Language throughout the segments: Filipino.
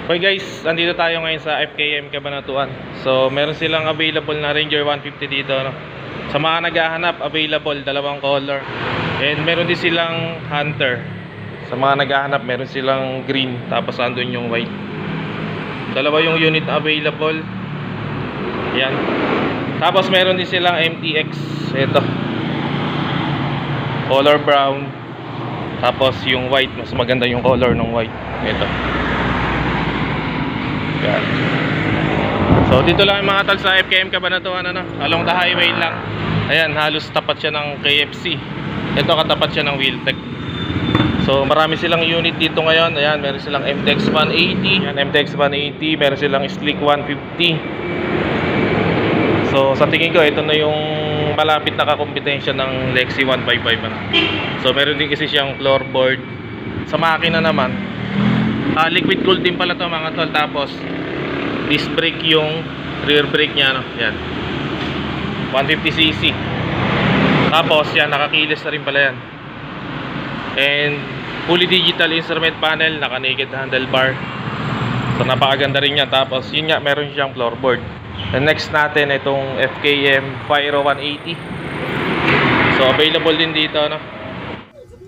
Okay guys, andito tayo ngayon sa FKM Cabanatuan. So meron silang available na Ranger 150 dito, no? Sa mga naghahanap, available, dalawang color. And meron din silang Hunter. Sa mga naghahanap, meron silang green, tapos andun yung white. Dalawa yung unit na available. Yan. Tapos meron din silang MTX. Ito, color brown. Tapos yung white, mas maganda yung color ng white. Ito. Yan. So dito lang yung mga tol sa FKM Cabanatuan, ano? Along the highway lang. Ayan, halos tapat siya ng KFC. Ito, katapat siya ng Wheeltech. So marami silang unit dito ngayon. Ayan, meron silang MTX 180. Ayan, MTX 180. Meron silang Slick 150. So sa tingin ko, ito na yung malapit na kakompetensya ng Lexi 155, ano? So meron din kasi siyang floorboard. Sa makina naman, liquid cooled din pala to mga tol. Tapos disc brake yung rear brake niya, no? Yan, 150cc. Tapos yan, nakakilis na rin pala yan. And fully digital instrument panel, naka naked handlebar. So napakaganda rin yan. Tapos yun nga, meron siyang floorboard. And next natin itong FKM Pyro 180. So available din dito, no?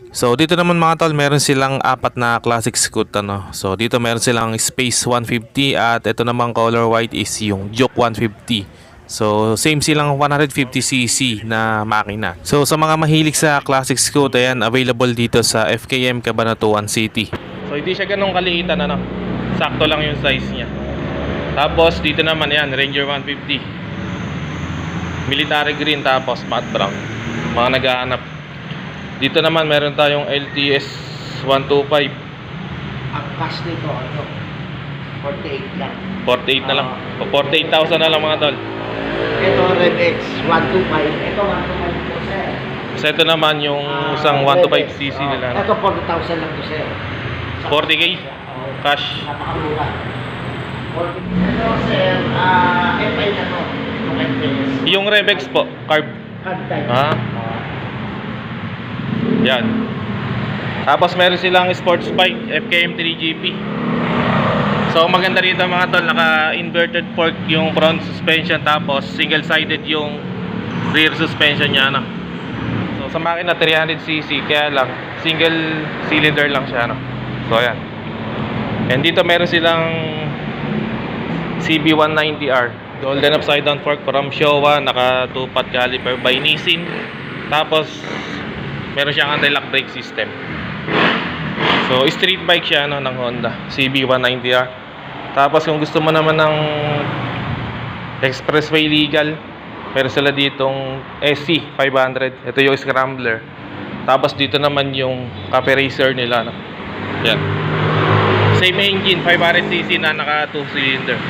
So dito naman mga tol, meron silang apat na classic scoot, ano. So dito meron silang Space 150 at ito naman color white is yung Juke 150. So same silang 150cc na makina. So sa mga mahilig sa classic scoot, ayan, available dito sa FKM Cabanatuan City. So hindi siya ganong kaliitan, ano. Sakto lang yung size niya. Tapos dito naman yan, Ranger 150 military green, tapos matte brown. Mga naghahanap. Dito naman meron tayong LTS 125. Ang cash nito, ano, 48 lang. 48 na lang. 48,000 na lang mga tol. Ito, RevX 125. Ito, 125 po, sir. So ito naman yung isang 125cc nila. Ito, 40,000 lang po, sir. 40k cash. Napakamura. 40. Ito, sir, FI na to. Yung LTS. Yung Revex po, carb. Card type. Yan. Tapos meron silang sports bike FKM 3GP. So maganda rito mga tol, naka inverted fork yung front suspension, tapos single sided yung rear suspension niya, no? So sa makina 300cc, kaya lang single cylinder lang siya, no? So ayan. And dito meron silang CB190R golden upside down fork from Showa, naka 2-pot caliper by Nissin. Tapos meron siyang anti-lock brake system. So street bike siya, no, ng Honda CB190R. Tapos kung gusto mo naman ng expressway legal, meron sila ditong SC500. Ito yung scrambler. Tapos dito naman yung cafe racer nila, no? Yan, same engine, 500cc na naka 2 cylinder.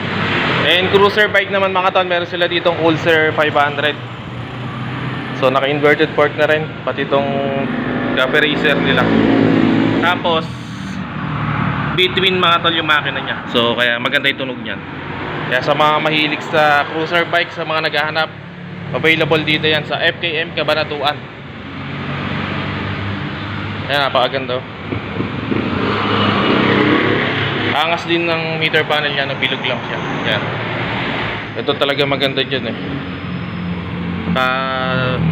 And cruiser bike naman mga ton, meron sila ditong Pulsar 500. So naka inverted fork na rin, pati itong cafe racer nila. Tapos between mga tol yung makina niya. So kaya maganda yung tunog niyan. Kaya sa mga mahilig sa cruiser bike, sa mga naghahanap, available dito yan sa FKM Cabanatuan. Ayan, napakaganda. Angas din ng meter panel niya, bilog lang siya. Yan. Ito talaga maganda dyan, eh.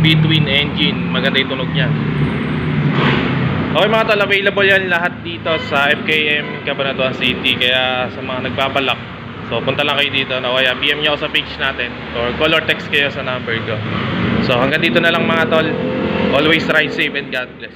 Between engine, maganda yung tunog niya. Okay mga tol, available yan lahat dito sa FKM Cabanatuan City. Kaya sa mga nagbabalak, so punta lang kayo dito, no? Kaya PM nyo ako sa page natin or call or text kayo sa number ko. So hanggang dito na lang mga tol. Always ride safe and God bless.